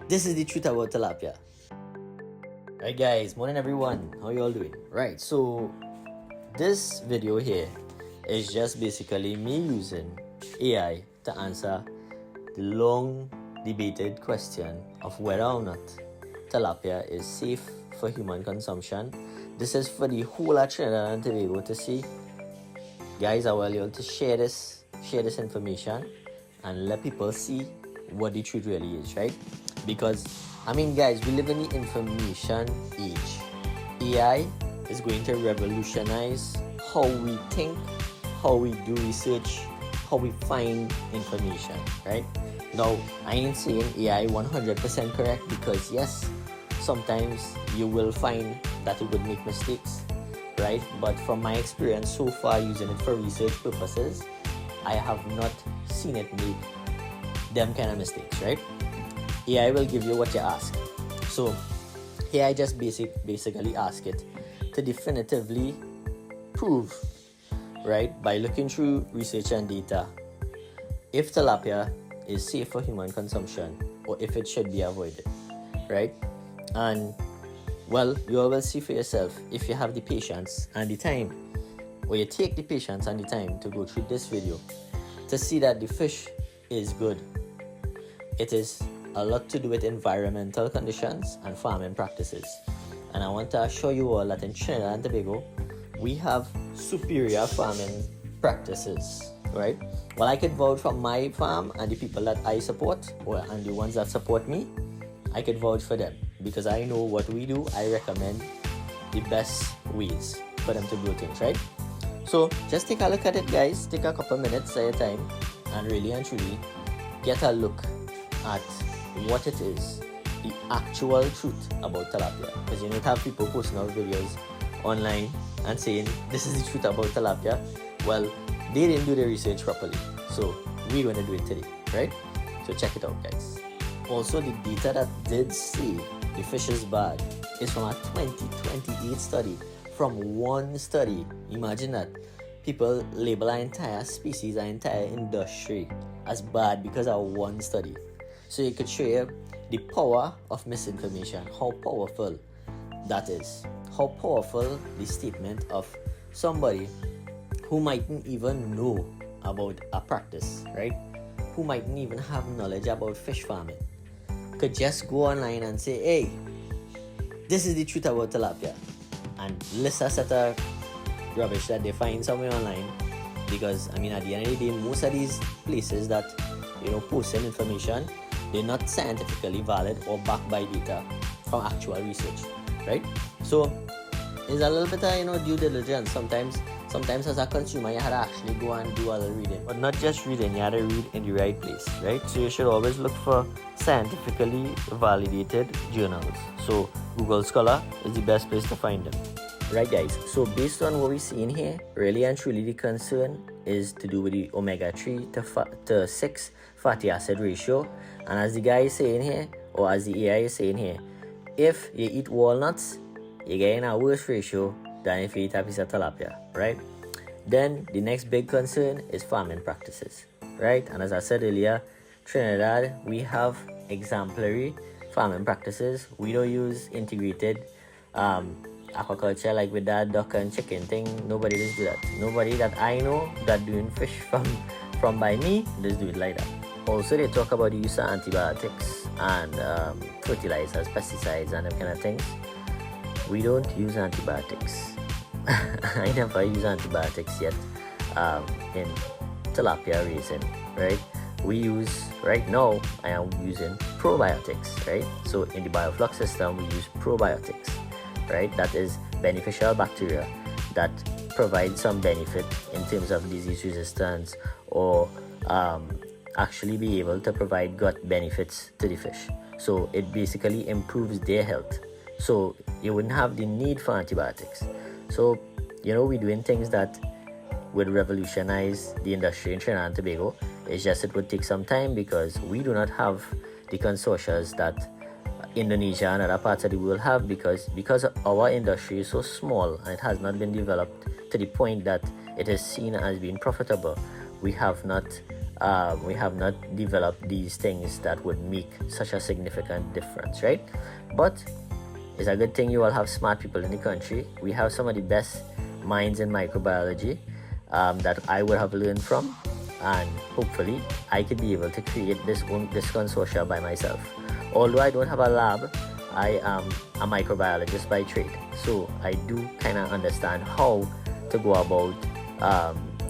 This is the truth about tilapia. Right guys, morning everyone, how you all doing? Right, so this video here is just basically me using AI to answer the long debated question of whether or not tilapia is safe for human consumption. This is for the whole of Trinidad and Tobago to see. Guys, I want you to share this information and let people see what the truth really is, right? Because I mean guys, we live in the information age. AI is going to revolutionize how we think, how we do research, how we find information, right? Now, I ain't saying AI 100% correct, because yes, sometimes you will find that it would make mistakes, right? But from my experience so far using it for research purposes, I have not seen it make them kind of mistakes, right? AI will give you what you ask. So here I just basically ask it to definitively prove, right, by looking through research and data, if tilapia is safe for human consumption or if it should be avoided, right? And well, you all will see for yourself if you have the patience and the time, or you take the patience and the time to go through this video to see that the fish is good. It is a lot to do with environmental conditions and farming practices. And I want to assure you all that in Trinidad and Tobago, we have superior farming practices, right? Well, I could vouch from my farm and the people that I support, and the ones that support me, I could vouch for them because I know what we do. I recommend the best ways for them to do things, right? So just take a look at it, guys. Take a couple minutes of your time and really and truly get a look at what it is, the actual truth about tilapia. Because you know, have people posting out videos online and saying this is the truth about tilapia. Well, they didn't do the research properly, so we're going to do it today, right? So check it out, guys. Also, the data that did say the fish is bad is from a 2028 study, from one study. Imagine that. People label an entire species, an entire industry as bad because of one study. So you could show you the power of misinformation, how powerful that is, how powerful the statement of somebody who mightn't even know about a practice, right? Who mightn't even have knowledge about fish farming, could just go online and say, hey, this is the truth about tilapia, and list a set of rubbish that they find somewhere online. Because I mean, at the end of the day, most of these places that, you know, posting information, they're not scientifically valid or backed by data from actual research, right? So it's a little bit of, you know, due diligence. Sometimes as a consumer, you had to actually go and do a little reading, but not just reading, you had to read in the right place, right? So you should always look for scientifically validated journals. So Google Scholar is the best place to find them. Right, guys, so based on what we're seeing here, really and truly the concern is to do with the omega-3 to 6 fatty acid ratio. And as the guy is saying here, or as the AI is saying here, if you eat walnuts, you're getting a worse ratio than if you eat a piece of tilapia, right? Then the next big concern is farming practices, right? And as I said earlier, Trinidad, we have exemplary farming practices. We don't use integrated aquaculture like with that duck and chicken thing. Nobody does do that. Nobody that I know that doing fish from by me does do it like that. Also, they talk about the use of antibiotics and fertilizers, pesticides, and that kind of things. We don't use antibiotics. I never use antibiotics yet in tilapia raising, right? We use, right now, I am using probiotics, right? So in the bioflux system, we use probiotics, right? That is beneficial bacteria that provide some benefit in terms of disease resistance, or actually be able to provide gut benefits to the fish. So it basically improves their health. So you wouldn't have the need for antibiotics. So, you know, we're doing things that would revolutionize the industry in Trinidad and Tobago. It's just it would take some time because we do not have the consortia that Indonesia and other parts of the world have, because our industry is so small and it has not been developed to the point that it is seen as being profitable. We have not we have not developed these things that would make such a significant difference, right? But it's a good thing you all have smart people in the country. We have some of the best minds in microbiology that I would have learned from, and hopefully I could be able to create this consortia by myself. Although I don't have a lab, I am a microbiologist by trade, so I do kind of understand how to go about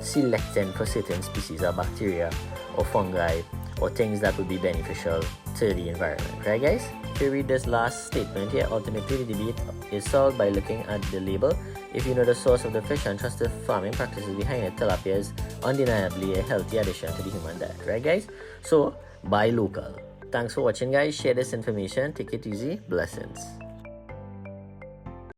selecting for certain species of bacteria or fungi or things that would be beneficial to the environment, right guys? If you read this last statement here, ultimately the debate is solved by looking at the label. If you know the source of the fish and trust the farming practices behind it, tilapia is undeniably a healthy addition to the human diet, right guys? So buy local. Thanks for watching guys. Share this information. Take it easy. Blessings.